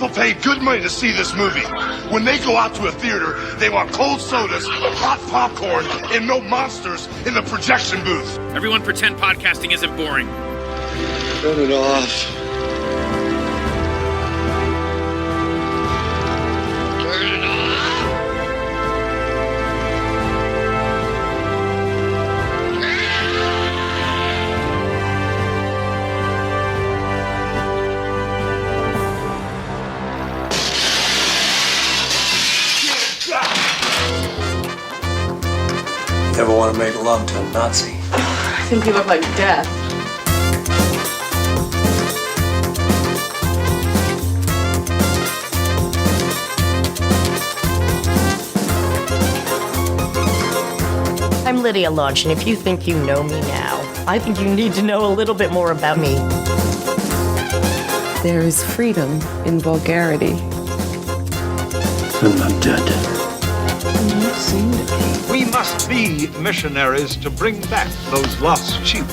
People pay good money to see this movie. When they go out to a theater, they want cold sodas, hot popcorn, and no monsters in the projection booth. Everyone pretend podcasting isn't boring. Turn it off. Turn it off. Ever want to make love to a Nazi? I think you look like death. I'm Lydia Lunch, and if you think you know me now, I think you need to know a little bit more about me. There is freedom in vulgarity. I'm not dead. You seem to be. We must be missionaries to bring back those lost sheep.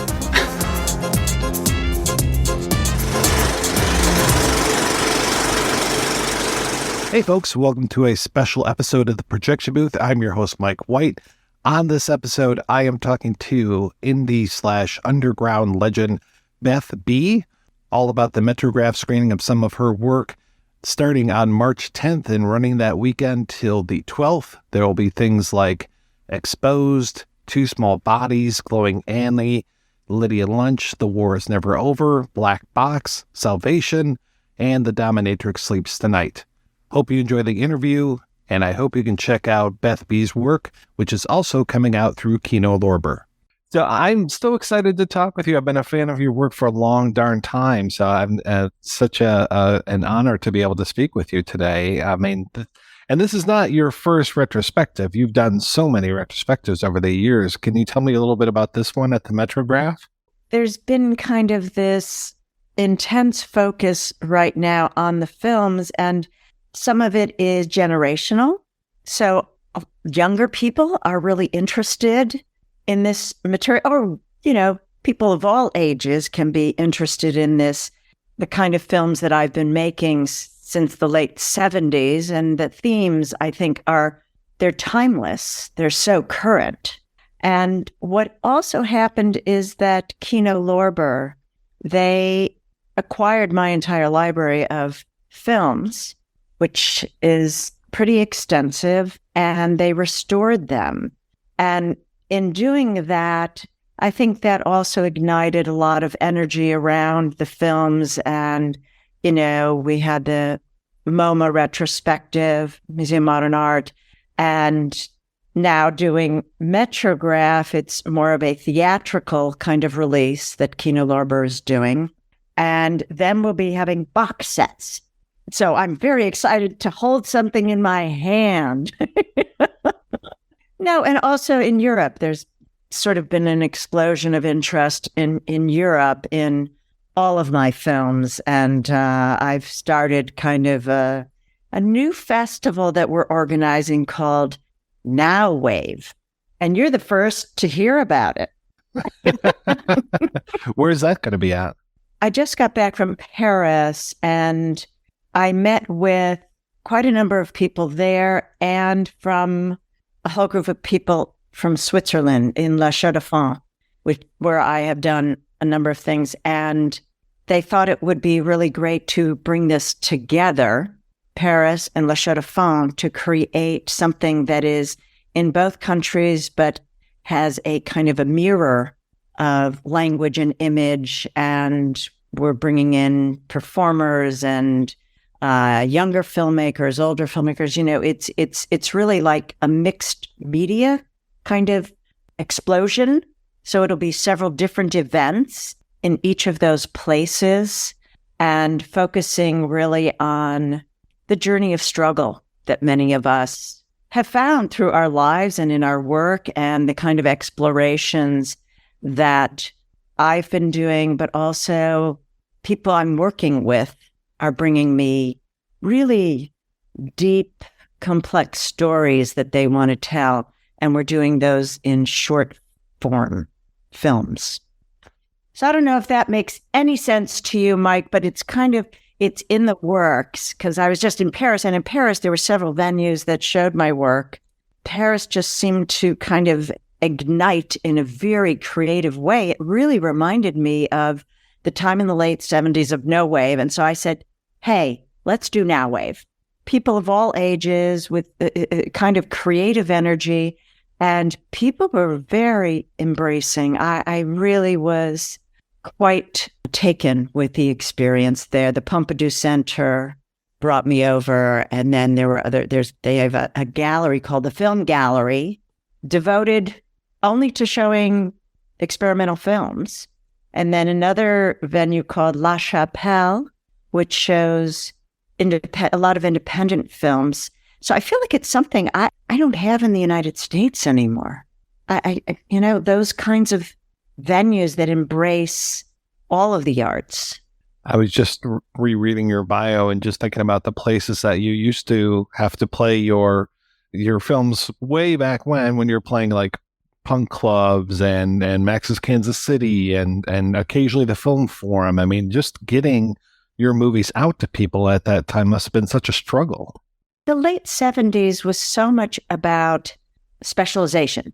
Hey folks, welcome to a special episode of the Projection Booth. I'm your host, Mike White. On this episode, I am talking to indie/underground legend Beth B, all about the Metrograph screening of some of her work. Starting on March 10th and running that weekend till the 12th, there will be things like Exposed, Two Small Bodies, Glowing Annie, Lydia Lunch, The War Is Never Over, Black Box, Salvation, and The Dominatrix Sleeps Tonight. Hope you enjoy the interview, and I hope you can check out Beth B's work, which is also coming out through Kino. So I'm so excited to talk with you. I've been a fan of your work for a long darn time, so I'm such an honor to be able to speak with you today. I mean, and this is not your first retrospective. You've done so many retrospectives over the years. Can you tell me a little bit about this one at the Metrograph? There's been kind of this intense focus right now on the films, and some of it is generational. So younger people are really interested in this material, or, you know, people of all ages can be interested in this, the kind of films that I've been making since the late 70s. And the themes, I think, they're timeless. They're so current. And what also happened is that Kino, they acquired my entire library of films, which is pretty extensive, and they restored them. And in doing that, I think that also ignited a lot of energy around the films. And, you know, we had the MoMA retrospective, Museum of Modern Art, and now doing Metrograph, it's more of a theatrical kind of release that Kino is doing. And then we'll be having box sets. So I'm very excited to hold something in my hand. No, and also in Europe, there's sort of been an explosion of interest in Europe in all of my films. And I've started kind of a new festival that we're organizing called Now Wave. And you're the first to hear about it. Where's that going to be at? I just got back from Paris, and I met with quite a number of people there, and from a whole group of people from Switzerland in La Chaux-de-Fonds, where I have done a number of things. And they thought it would be really great to bring this together, Paris and La Chaux-de-Fonds, to create something that is in both countries, but has a kind of a mirror of language and image. And we're bringing in performers and younger filmmakers, older filmmakers. You know, it's really like a mixed media kind of explosion. So it'll be several different events in each of those places, and focusing really on the journey of struggle that many of us have found through our lives and in our work, and the kind of explorations that I've been doing, but also people I'm working with are bringing me really deep, complex stories that they want to tell. And we're doing those in short form films. So I don't know if that makes any sense to you, Mike, but it's kind of, it's in the works because I was just in Paris, and in Paris there were several venues that showed my work. Paris just seemed to kind of ignite in a very creative way. It really reminded me of the time in the late 70s of no wave. And so I said, hey, let's do now wave. People of all ages with a kind of creative energy. And people were very embracing. I really was quite taken with the experience there. The Pompidou Center brought me over. And then there were they have a gallery called the Film Gallery devoted only to showing experimental films. And then another venue called La Chapelle, which shows a lot of independent films. So I feel like it's something I don't have in the United States anymore. I those kinds of venues that embrace all of the arts. I was just rereading your bio and just thinking about the places that you used to have to play your films way back when you're playing like punk clubs and Max's Kansas City and occasionally the Film Forum. I mean, just getting your movies out to people at that time must have been such a struggle. The late 70s was so much about specialization.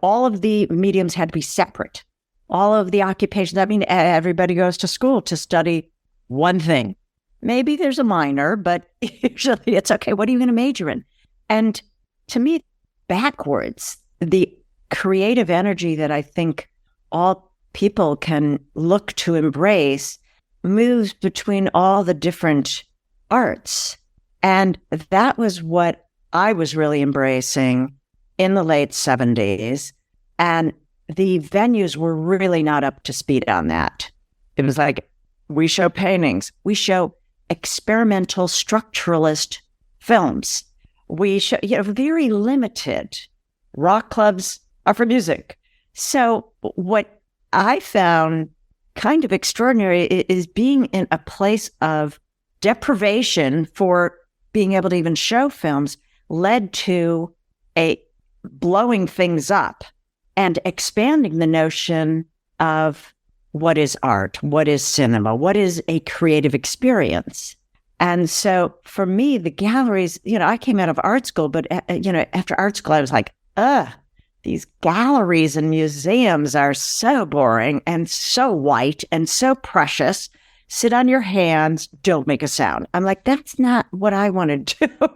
All of the mediums had to be separate. All of the occupations, I mean, everybody goes to school to study one thing. Maybe there's a minor, but usually it's okay. What are you going to major in? And to me, backwards, the creative energy that I think all people can look to embrace moves between all the different arts. And that was what I was really embracing in the late 70s. And the venues were really not up to speed on that. It was like, we show paintings, we show experimental structuralist films. We show, very limited. Rock clubs are for music. So what I found kind of extraordinary is being in a place of deprivation for being able to even show films led to a blowing things up and expanding the notion of what is art, what is cinema, what is a creative experience. And so for me, the galleries, I came out of art school, but, after art school, I was like, these galleries and museums are so boring and so white and so precious. Sit on your hands, don't make a sound. I'm like, that's not what I want to do.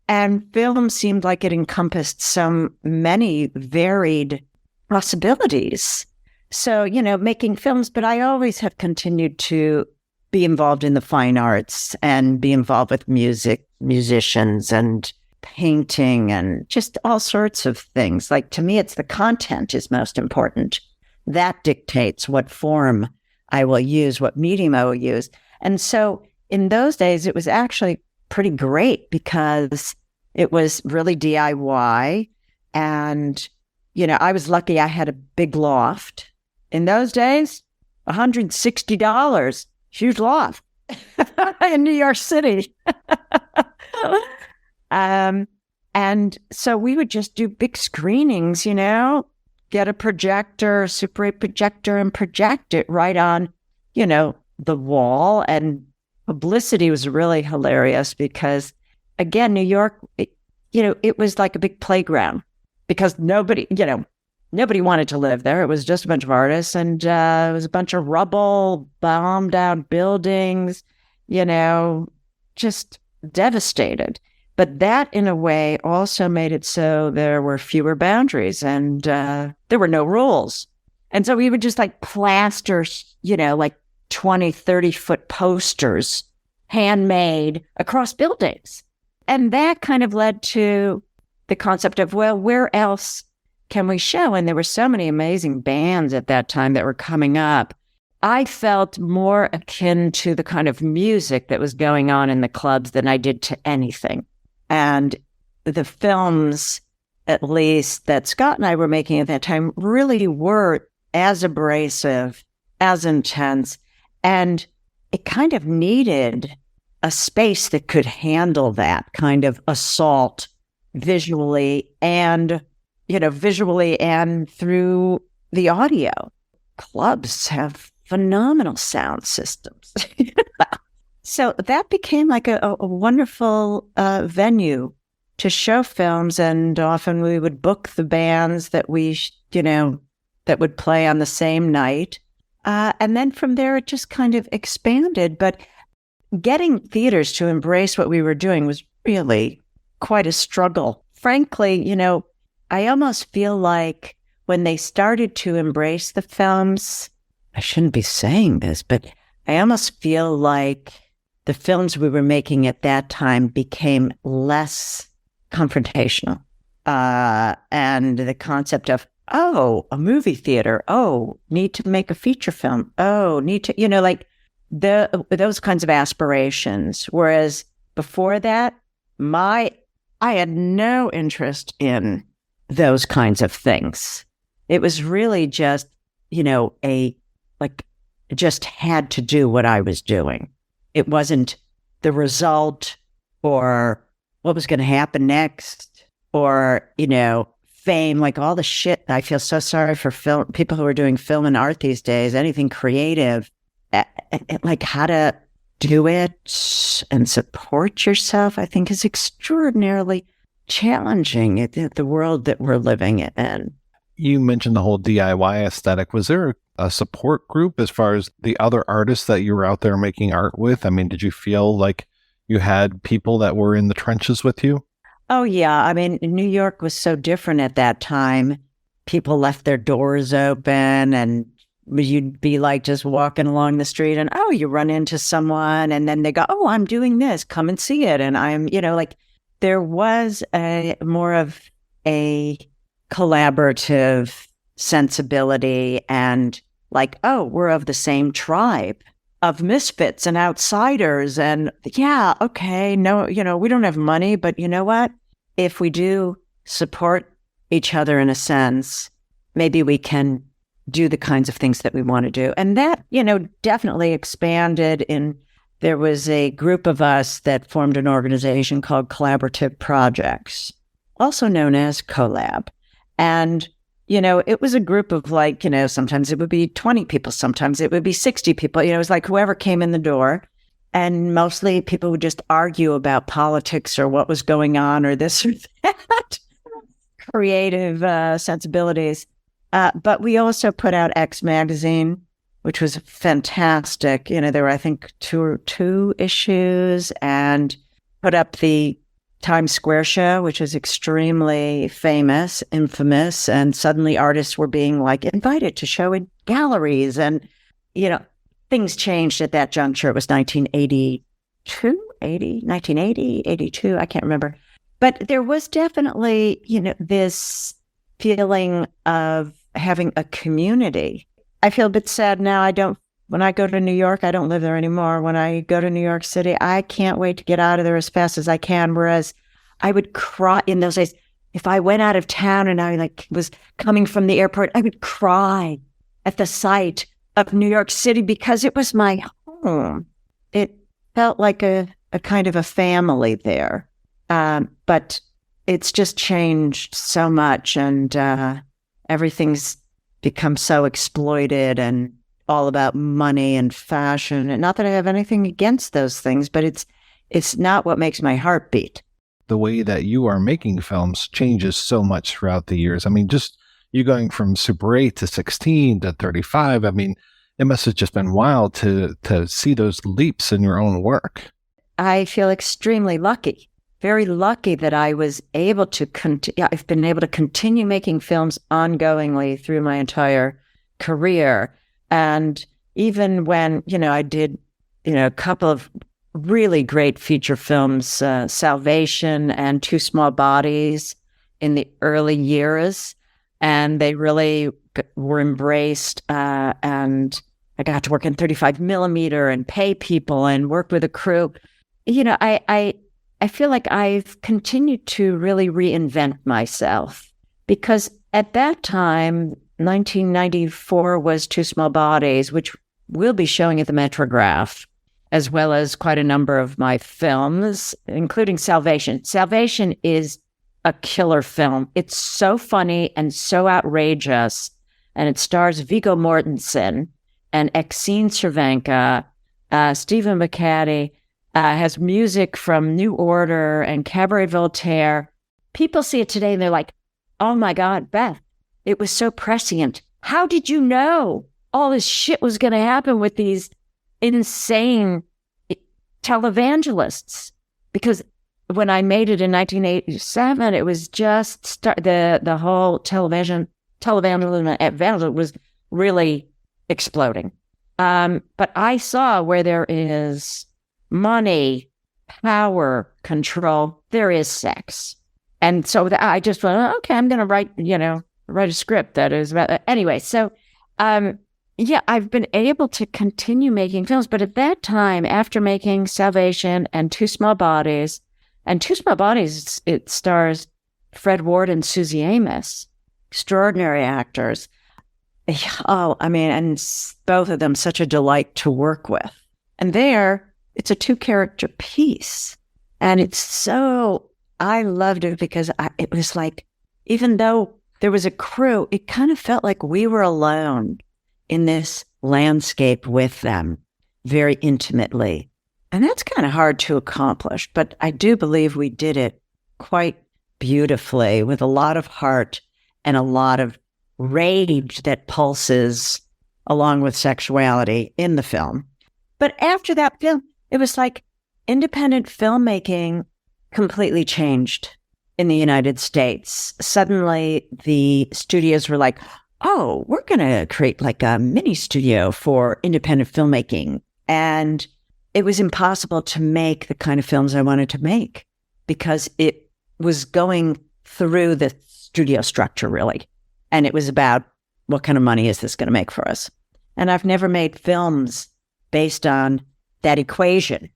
And film seemed like it encompassed so many varied possibilities. So, making films, but I always have continued to be involved in the fine arts and be involved with music, musicians, and painting, and just all sorts of things. Like, to me, it's the content is most important. That dictates what form I will use, what medium I will use. And so in those days, it was actually pretty great because it was really DIY. And, I was lucky I had a big loft. In those days, $160, huge loft in New York City. And so we would just do big screenings, get a projector, Super 8 projector, and project it right on, the wall. And publicity was really hilarious because, again, New York, it was like a big playground because nobody wanted to live there. It was just a bunch of artists, and it was a bunch of rubble, bombed out buildings, just devastated. But that, in a way, also made it so there were fewer boundaries and there were no rules. And so we would just plaster, like 20, 30-foot posters, handmade across buildings. And that kind of led to the concept of, well, where else can we show? And there were so many amazing bands at that time that were coming up. I felt more akin to the kind of music that was going on in the clubs than I did to anything. And the films, at least, that Scott and I were making at that time really were as abrasive, as intense, and it kind of needed a space that could handle that kind of assault visually and through the audio. Clubs have phenomenal sound systems. So that became like a wonderful venue to show films. And often we would book the bands that that would play on the same night. And then from there, it just kind of expanded. But getting theaters to embrace what we were doing was really quite a struggle. Frankly, I almost feel like when they started to embrace the films, I shouldn't be saying this, but I almost feel like the films we were making at that time became less confrontational. And the concept of, oh, a movie theater, oh, need to make a feature film, oh, need to, like those kinds of aspirations. Whereas before that, I had no interest in those kinds of things. It was really just, just had to do what I was doing. It wasn't the result or what was going to happen next or, fame, like all the shit. I feel so sorry for people who are doing film and art these days, anything creative, like how to do it and support yourself, I think is extraordinarily challenging in the world that we're living in. You mentioned the whole DIY aesthetic. Was there a support group as far as the other artists that you were out there making art with? I mean, did you feel like you had people that were in the trenches with you? Oh, yeah. I mean, New York was so different at that time. People left their doors open and you'd be like just walking along the street and, oh, you run into someone and then they go, oh, I'm doing this. Come and see it. And I'm, there was more of a collaborative sensibility and like, oh, we're of the same tribe of misfits and outsiders. And yeah, okay, no, we don't have money, but you know what? If we do support each other in a sense, maybe we can do the kinds of things that we want to do. And that, definitely expanded there was a group of us that formed an organization called Collaborative Projects, also known as Collab. And, it was a group of like, sometimes it would be 20 people, sometimes it would be 60 people. It was like whoever came in the door. And mostly people would just argue about politics or what was going on or this or that, creative sensibilities. But we also put out X Magazine, which was fantastic. There were, I think, two issues, and put up the Times Square show, which is extremely famous, infamous, and suddenly artists were being like invited to show in galleries. And, things changed at that juncture. It was 1980, 82, I can't remember. But there was definitely, this feeling of having a community. I feel a bit sad now. When I go to New York, I don't live there anymore. When I go to New York City, I can't wait to get out of there as fast as I can. Whereas I would cry in those days. If I went out of town and I was coming from the airport, I would cry at the sight of New York City because it was my home. It felt like a kind of a family there. But it's just changed so much, and everything's become so exploited and all about money and fashion. And not that I have anything against those things, but it's not what makes my heart beat. The way that you are making films changes so much throughout the years. I mean, just you going from Super 8 to 16 to 35. I mean, it must have just been wild to see those leaps in your own work. I feel extremely lucky, very lucky that I was able to I've been able to continue making films ongoingly through my entire career. And even when, I did, a couple of really great feature films, Salvation and Two Small Bodies in the early years, and they really were embraced. And I got to work in 35 millimeter and pay people and work with a crew. I feel like I've continued to really reinvent myself, because at that time, 1994 was Two Small Bodies, which we'll be showing at the Metrograph, as well as quite a number of my films, including Salvation. Salvation is a killer film. It's so funny and so outrageous, and it stars Viggo Mortensen and Exene Cervenka Stephen McCaddy, has music from New Order and Cabaret Voltaire. People see it today and they're like, oh my God, Beth, it was so prescient. How did you know all this shit was going to happen with these insane televangelists? Because when I made it in 1987, it was just the whole televangelism was really exploding. But I saw where there is money, power, control, there is sex. And so I just went, okay, I'm going to write a script that is about that. Anyway, so, I've been able to continue making films. But at that time, after making Salvation and Two Small Bodies, it stars Fred Ward and Susie Amos, extraordinary actors. And both of them such a delight to work with. And there, it's a 2-character piece. And I loved it because it was like, even though there was a crew, it kind of felt like we were alone in this landscape with them very intimately. And that's kind of hard to accomplish, but I do believe we did it quite beautifully with a lot of heart and a lot of rage that pulses along with sexuality in the film. But after that film, it was like independent filmmaking completely changed in the United States. Suddenly, the studios were like, oh, we're going to create like a mini studio for independent filmmaking. And it was impossible to make the kind of films I wanted to make because it was going through the studio structure, really. And it was about what kind of money is this going to make for us? And I've never made films based on that equation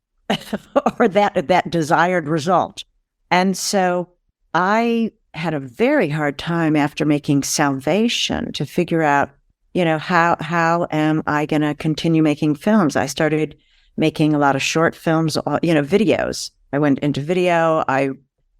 or that desired result. And so I had a very hard time after making Salvation to figure out, how am I going to continue making films? I started making a lot of short films, videos. I went into video. I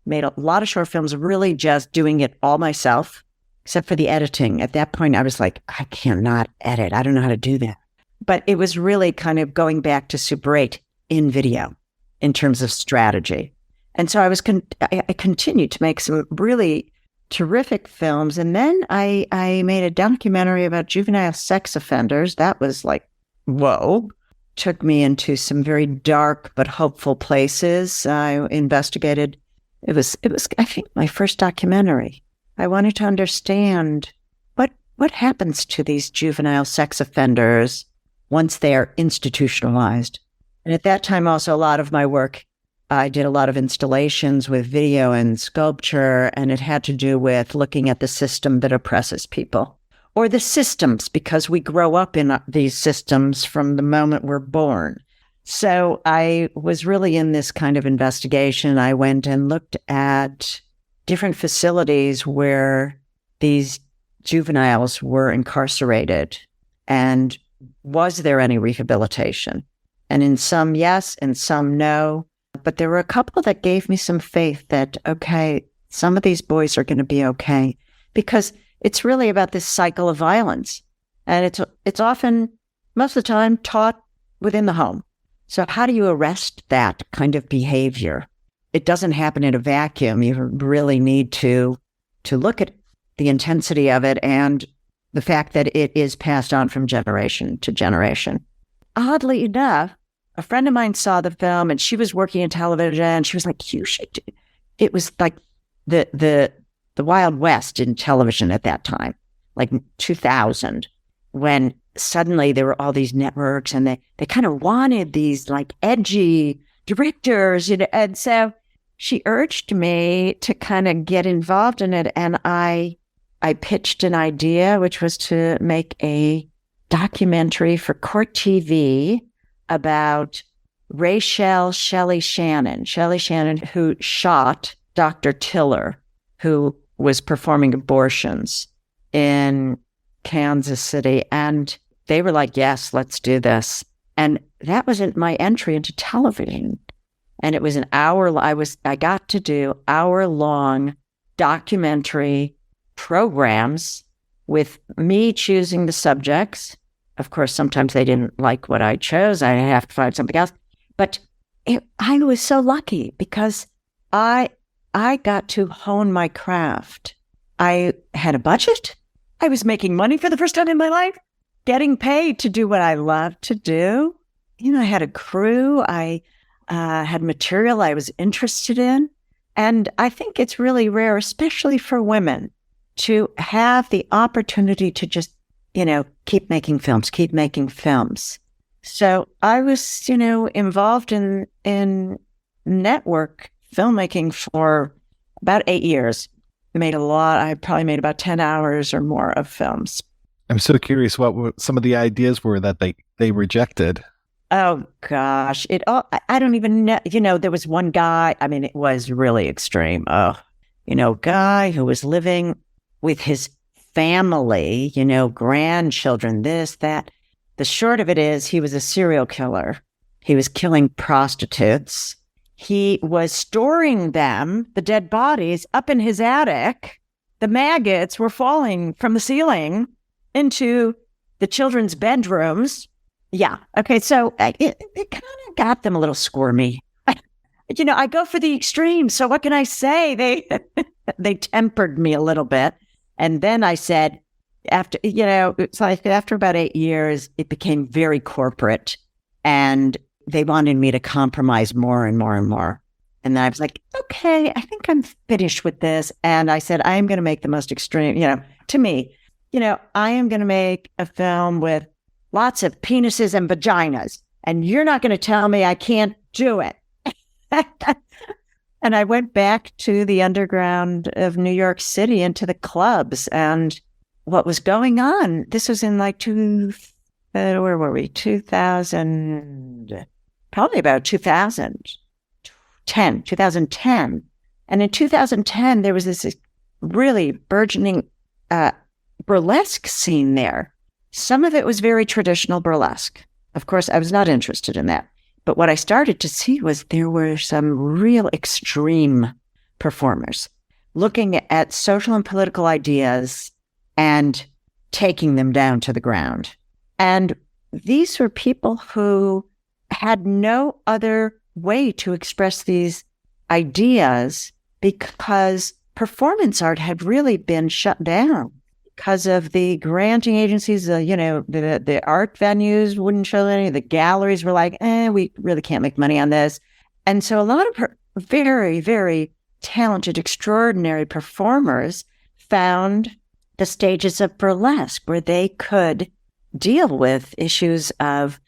made a lot of short films, really just doing it all myself, except for the editing. At that point, I was like, I cannot edit. I don't know how to do that. But it was really kind of going back to Super 8 in video in terms of strategy. And so I continued to make some really terrific films. And then I made a documentary about juvenile sex offenders. That was like, whoa. Took me into some very dark but hopeful places. I investigated. It was I think my first documentary. I wanted to understand what happens to these juvenile sex offenders once they are institutionalized. And at that time, also a lot of my work, I did a lot of installations with video and sculpture, and it had to do with looking at the system that oppresses people. Or the systems, because we grow up in these systems from the moment we're born. So I was really in this kind of investigation. I went and looked at different facilities where these juveniles were incarcerated. And was there any rehabilitation? And in some, yes, and some, no. But there were a couple that gave me some faith that, okay, some of these boys are going to be okay. Because it's really about this cycle of violence. And it's often, most of the time, taught within the home. So how do you arrest that kind of behavior? It doesn't happen in a vacuum. You really need to look at the intensity of it and the fact that it is passed on from generation to generation. Oddly enough, a friend of mine saw the film and she was working in television and she was like, you should do. It was like the Wild West in television at that time, like 2000, when suddenly there were all these networks and they kind of wanted these like edgy directors, and so she urged me to kind of get involved in it. And I pitched an idea, which was to make a documentary for Court TV about Rachel Shelley Shannon, who shot Dr. Tiller, who was performing abortions in Kansas City. And they were like, yes, let's do this. And that wasn't my entry into television. And it was an hour, I got to do hour-long documentary programs with me choosing the subjects Of course, sometimes they didn't like what I chose. I have to find something else. But I was so lucky because I got to hone my craft. I had a budget. I was making money for the first time in my life, getting paid to do what I love to do. I had a crew. I had material I was interested in. And I think it's really rare, especially for women, to have the opportunity to just, keep making films. So I was, involved in network filmmaking for about 8 years. I probably made about 10 hours or more of films. I'm so curious what some of the ideas were that they rejected. Oh, gosh. I don't even know. There was one guy, it was really extreme. Guy who was living with his family, grandchildren, this, that. The short of it is he was a serial killer. He was killing prostitutes. He was storing them, the dead bodies, up in his attic. The maggots were falling from the ceiling into the children's bedrooms. Yeah. Okay. So it kind of got them a little squirmy. I go for the extremes. So what can I say? They tempered me a little bit. And then I said, it's like after about 8 years, it became very corporate and they wanted me to compromise more and more and more. And then I was like, okay, I think I'm finished with this. And I said, I am going to make the most extreme, to me, I am going to make a film with lots of penises and vaginas. And you're not going to tell me I can't do it. And I went back to the underground of New York City into the clubs and what was going on. This was in like 2000, probably about 2010. And in 2010, there was this really burgeoning burlesque scene there. Some of it was very traditional burlesque. Of course, I was not interested in that. But what I started to see was there were some real extreme performers looking at social and political ideas and taking them down to the ground. And these were people who had no other way to express these ideas because performance art had really been shut down because of the granting agencies. The art venues wouldn't show any. The galleries were like, we really can't make money on this. And so a lot of very, very talented, extraordinary performers found the stages of burlesque where they could deal with issues of,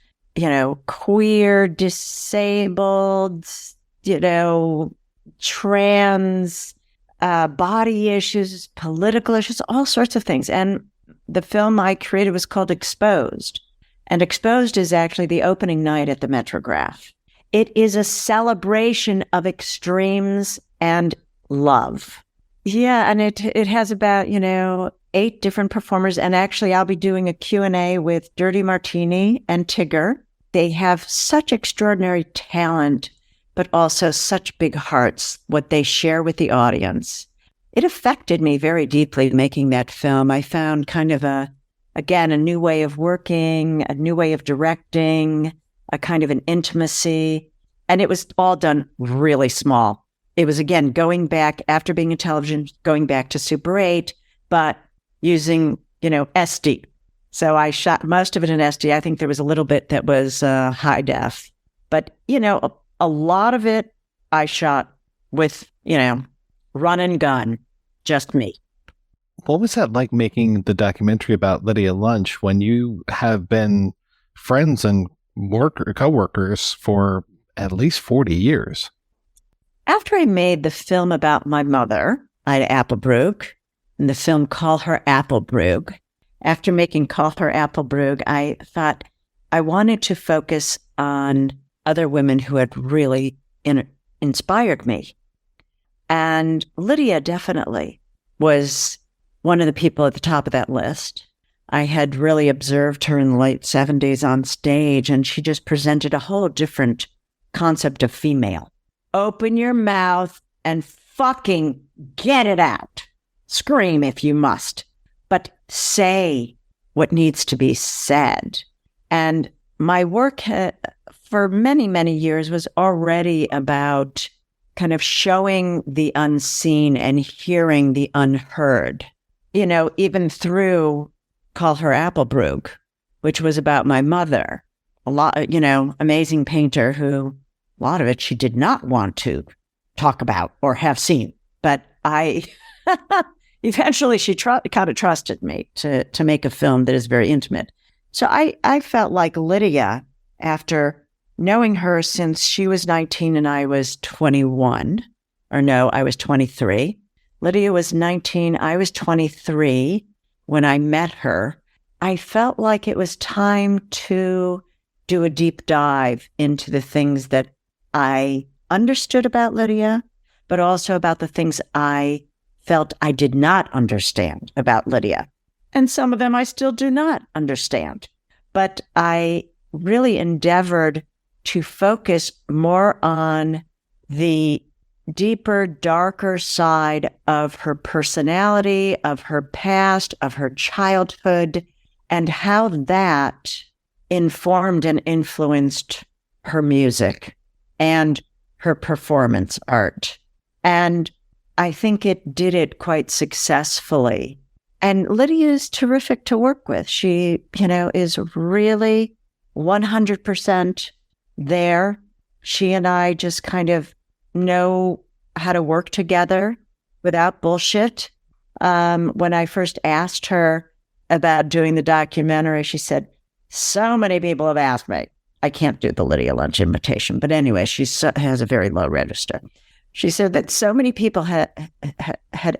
queer, disabled, trans, body issues, political issues, all sorts of things. And the film I created was called Exposed. And Exposed is actually the opening night at the Metrograph. It is a celebration of extremes and love. Yeah, and it has about, 8 different performers. And actually, I'll be doing a Q&A with Dirty Martini and Tigger. They have such extraordinary talent, but also such big hearts, what they share with the audience. It affected me very deeply making that film. I found kind of a new way of working, a new way of directing, a kind of an intimacy. And it was all done really small. It was, again, going back, after being in television, going back to Super 8, but using, SD. So I shot most of it in SD. I think there was a little bit that was high def. But, a lot of it I shot with, run and gun, just me. What was that like making the documentary about Lydia Lunch when you have been friends and co-workers for at least 40 years? After I made the film about my mother, Ida Appelbrug, and the film Call Her Appelbrug, after making Call Her Appelbrug, I thought I wanted to focus on other women who had really inspired me. And Lydia definitely was one of the people at the top of that list. I had really observed her in the late 70s on stage, and she just presented a whole different concept of female. Open your mouth and fucking get it out. Scream if you must, but say what needs to be said. And my work for many, many years was already about kind of showing the unseen and hearing the unheard, even through Call Her Applebrug, which was about my mother. A lot, amazing painter who, a lot of it she did not want to talk about or have seen. But eventually she kind of trusted me to make a film that is very intimate. So I felt like Lydia, after knowing her since she was 19 and I was 21, or no, I was 23. Lydia was 19, I was 23 when I met her. I felt like it was time to do a deep dive into the things that I understood about Lydia, but also about the things I felt I did not understand about Lydia. And some of them I still do not understand. But I really endeavored to focus more on the deeper, darker side of her personality, of her past, of her childhood, and how that informed and influenced her music and her performance art. And I think it did it quite successfully. And Lydia is terrific to work with. She, is really 100% there. She and I just kind of know how to work together without bullshit. When I first asked her about doing the documentary, she said, so many people have asked me. I can't do the Lydia Lunch invitation, but anyway, she has a very low register. She said that so many people had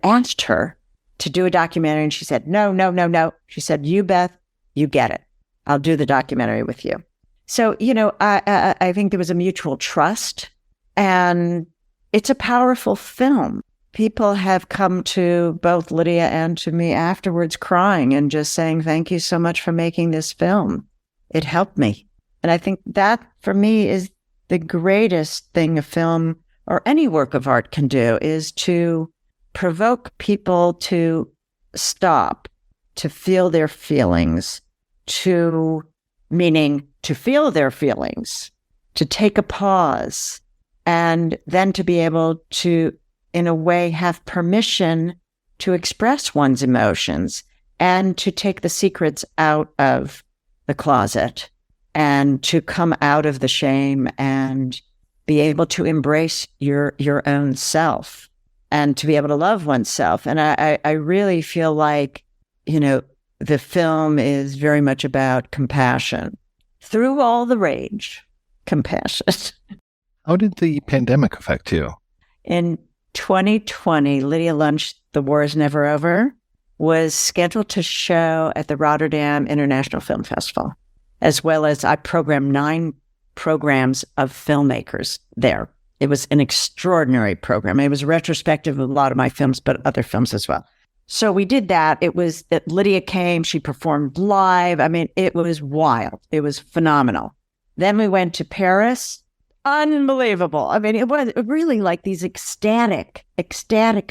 asked her to do a documentary, and she said, no. She said, you, Beth, you get it. I'll do the documentary with you. So, I think there was a mutual trust, and it's a powerful film. People have come to both Lydia and to me afterwards crying and just saying, thank you so much for making this film. It helped me. And I think that, for me, is the greatest thing a film or any work of art can do, is to provoke people to stop, to feel their feelings, to feel their feelings, to take a pause, and then to be able to, in a way, have permission to express one's emotions and to take the secrets out of the closet and to come out of the shame and be able to embrace your own self and to be able to love oneself. And I really feel like, the film is very much about compassion. Through all the rage, compassion. How did the pandemic affect you? In 2020, Lydia Lunch, The War Is Never Over, was scheduled to show at the Rotterdam International Film Festival, as well as I programmed 9 programs of filmmakers there. It was an extraordinary program. It was a retrospective of a lot of my films, but other films as well. So we did that. It was that Lydia came, she performed live. I mean, it was wild. It was phenomenal. Then we went to Paris. Unbelievable. I mean, it was really like these ecstatic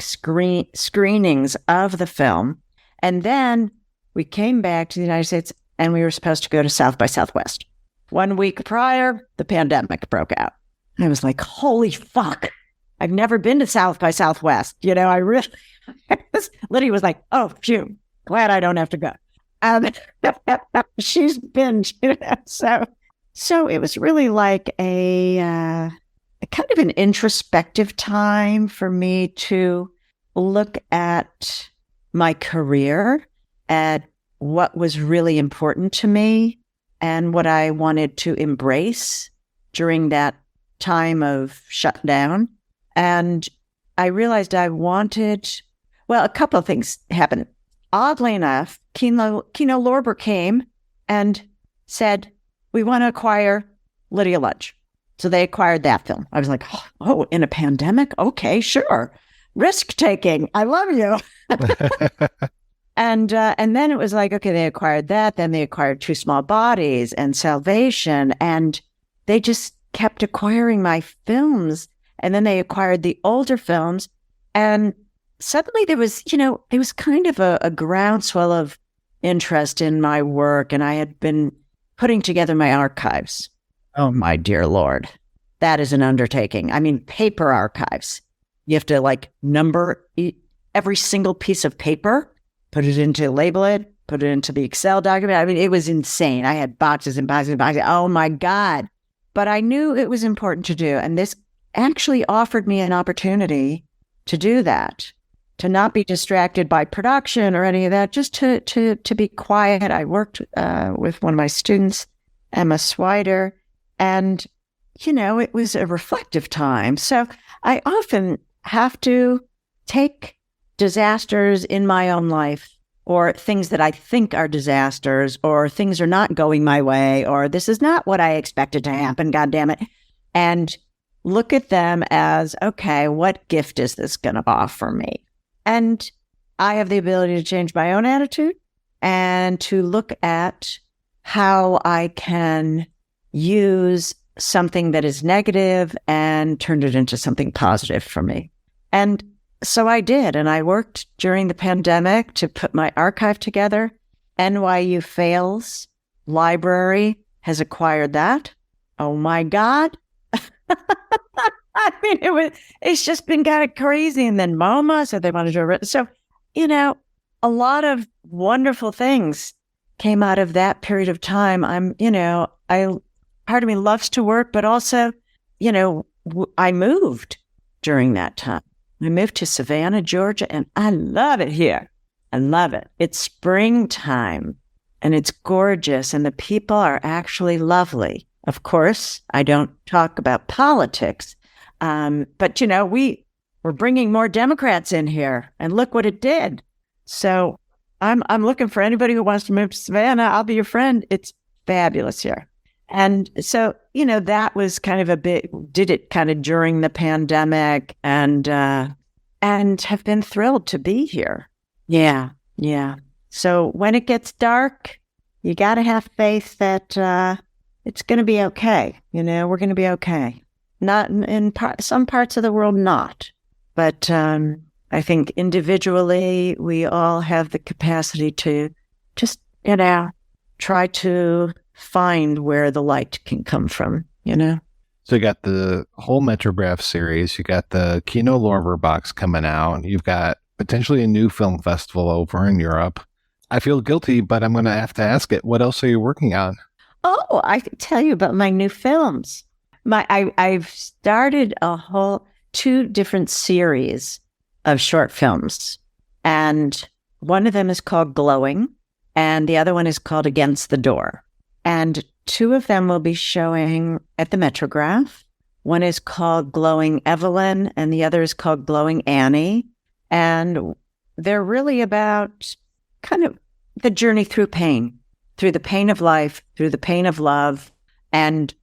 screenings of the film. And then we came back to the United States and we were supposed to go to South by Southwest. 1 week prior, the pandemic broke out. I was like, holy fuck. I've never been to South by Southwest. Lydia was like, oh, phew, glad I don't have to go. She's been, so it was really like a kind of an introspective time for me to look at my career, at what was really important to me and what I wanted to embrace during that time of shutdown. And I realized I wanted, a couple of things happened. Oddly enough, Kino Lorber came and said, we want to acquire Lydia Lunch. So they acquired that film. I was like, oh, in a pandemic? Okay, sure. Risk-taking. I love you. And then it was like, okay, they acquired that. Then they acquired Two Small Bodies and Salvation. And they just kept acquiring my films. And then they acquired the older films. And suddenly there was kind of a groundswell of interest in my work, and I had been putting together my archives. Oh, my dear Lord. That is an undertaking. I mean, paper archives. You have to like number every single piece of paper, put it into, label it, put it into the Excel document. I mean, it was insane. I had boxes and boxes and boxes. Oh my God. But I knew it was important to do. And this actually offered me an opportunity to do that, to not be distracted by production or any of that, just to be quiet. I worked with one of my students, Emma Swider, and, it was a reflective time. So I often have to take disasters in my own life, or things that I think are disasters, or things are not going my way, or this is not what I expected to happen, God damn it, and look at them as, okay, what gift is this going to offer me? And I have the ability to change my own attitude and to look at how I can use something that is negative and turn it into something positive for me. And so I did. And I worked during the pandemic to put my archive together. NYU Fails Library has acquired that. Oh my God. I mean, it's just been kind of crazy. And then MoMA said they wanted to do it. So, a lot of wonderful things came out of that period of time. Part of me loves to work, but also, I moved during that time. I moved to Savannah, Georgia, and I love it here. I love it. It's springtime and it's gorgeous and the people are actually lovely. Of course, I don't talk about politics, but we're bringing more Democrats in here, and look what it did. So I'm looking for anybody who wants to move to Savannah. I'll be your friend. It's fabulous here. And so, that was kind of did it kind of during the pandemic, and have been thrilled to be here. Yeah. So when it gets dark, you got to have faith that it's going to be okay. We're going to be okay. Not in some parts of the world, not. But I think individually, we all have the capacity to just, try to find where the light can come from, So you got the whole Metrograph series, you got the Kino Lorber box coming out, you've got potentially a new film festival over in Europe. I feel guilty, but I'm going to have to ask it. What else are you working on? Oh, I can tell you about my new films. I've started two different series of short films, and one of them is called Glowing, and the other one is called Against the Door. And two of them will be showing at the Metrograph. One is called Glowing Evelyn, and the other is called Glowing Annie. And they're really about kind of the journey through pain, through the pain of life, through the pain of love, and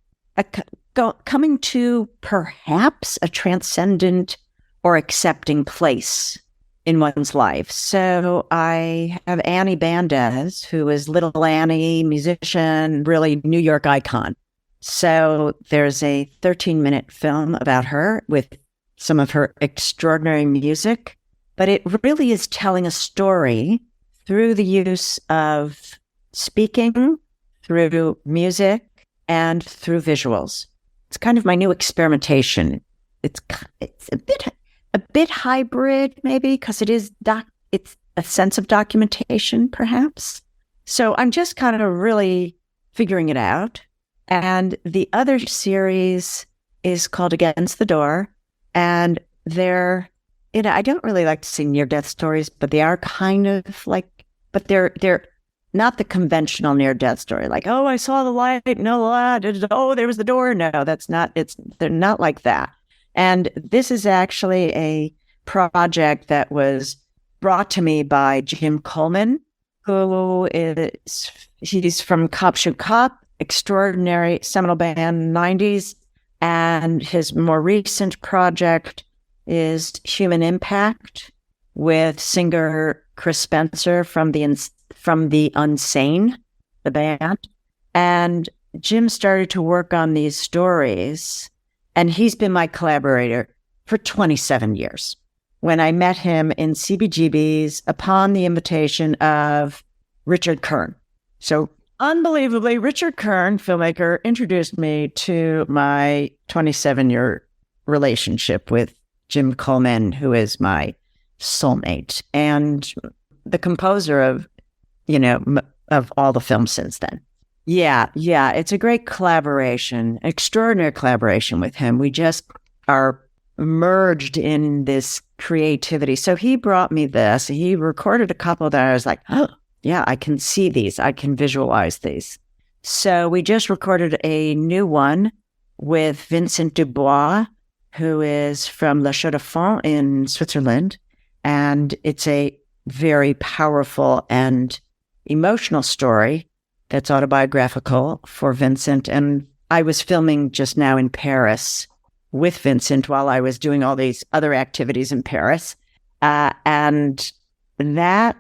coming to perhaps a transcendent or accepting place in one's life. So I have Annie Bandes, who is Little Annie, musician, really New York icon. So there's a 13-minute film about her with some of her extraordinary music, but it really is telling a story through the use of speaking, through music, and through visuals. It's kind of my new experimentation. It's a bit hybrid, maybe, because it's a sense of documentation, perhaps. So I'm just kind of really figuring it out. And the other series is called Against the Door, and they're, I don't really like to see near-death stories, but they are kind of like, but they're not the conventional near-death story, like, oh, I saw the light, no light, oh, there was the door. No, they're not like that. And this is actually a project that was brought to me by Jim Coleman, he's from Cop Shoot Cop, extraordinary seminal band, 90s. And his more recent project is Human Impact with singer Chris Spencer from the Unsane, the band. And Jim started to work on these stories, and he's been my collaborator for 27 years. When I met him in CBGB's upon the invitation of Richard Kern. So unbelievably, Richard Kern, filmmaker, introduced me to my 27-year relationship with Jim Coleman, who is my soulmate and the composer of, of all the films since then. Yeah, it's a great collaboration, extraordinary collaboration with him. We just are merged in this creativity. So he brought me this. He recorded a couple that I was like, oh, yeah, I can see these. I can visualize these. So we just recorded a new one with Vincent Dubois, who is from La Chaux-de-Fonds in Switzerland. And it's a very powerful and emotional story that's autobiographical for Vincent. And I was filming just now in Paris with Vincent while I was doing all these other activities in Paris. And that,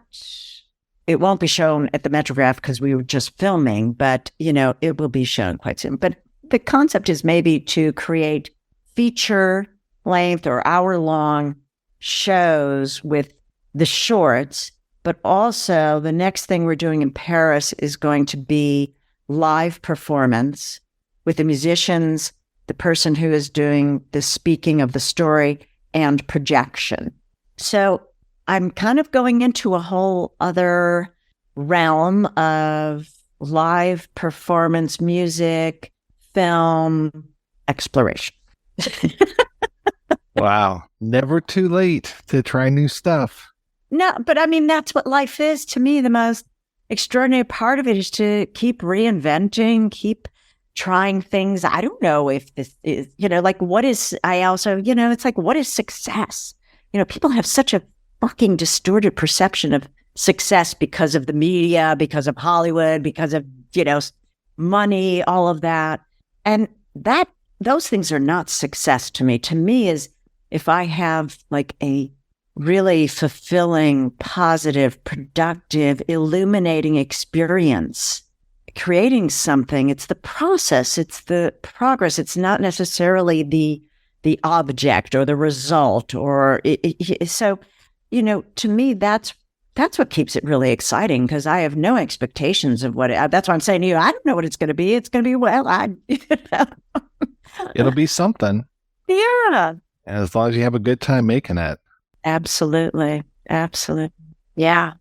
it won't be shown at the Metrograph because we were just filming, but, it will be shown quite soon. But the concept is maybe to create feature length or hour-long shows with the shorts, but also the next thing we're doing in Paris is going to be live performance with the musicians, the person who is doing the speaking of the story, and projection. So I'm kind of going into a whole other realm of live performance, music, film exploration. Wow. Never too late to try new stuff. No, but I mean, that's what life is to me. The most extraordinary part of it is to keep reinventing, keep trying things. I don't know if this is, what is, it's like, what is success? People have such a fucking distorted perception of success because of the media, because of Hollywood, because of, money, all of that. And those things are not success to me. To me is if I have like a really fulfilling, positive, productive, illuminating experience, creating something, it's the process, it's the progress. It's not necessarily the object or the result so, to me, that's what keeps it really exciting because I have no expectations of that's why I'm saying to you, I don't know what it's going to be. It's going to be, It'll be something. Yeah. And as long as you have a good time making it. Absolutely. Yeah.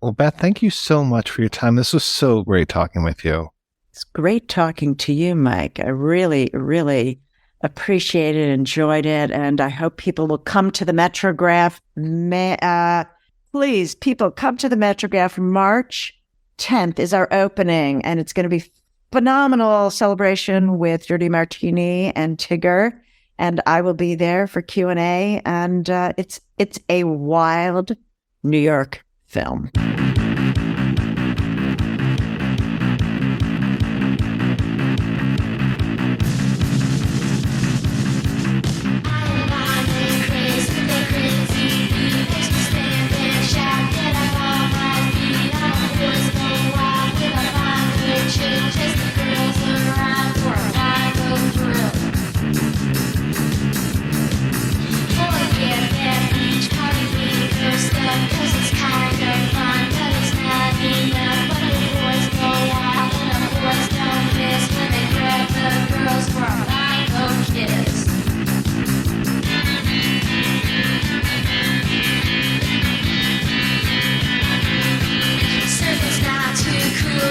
Well, Beth, thank you so much for your time. This was so great talking with you. It's great talking to you, Mike. I really, really appreciated it, enjoyed it, and I hope people will come to the Metrograph. Please, people, come to the Metrograph. March 10th is our opening, and it's going to be phenomenal celebration with Dirty Martini and Tigger, and I will be there for Q&A, and it's a wild New York film.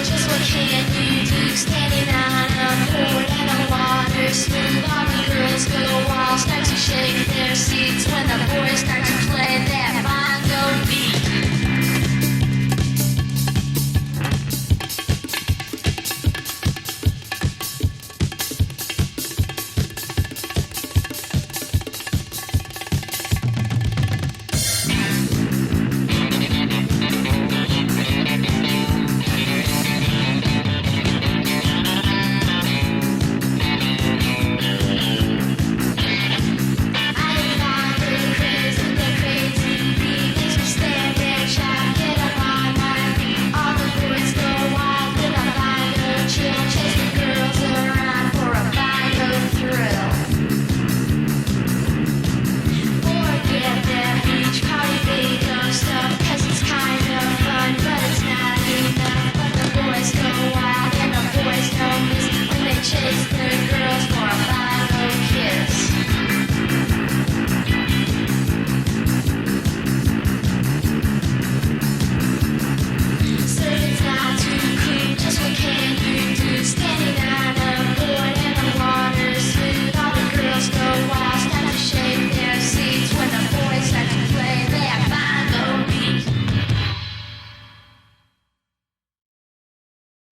Just what can you do? Standing on a board and the water.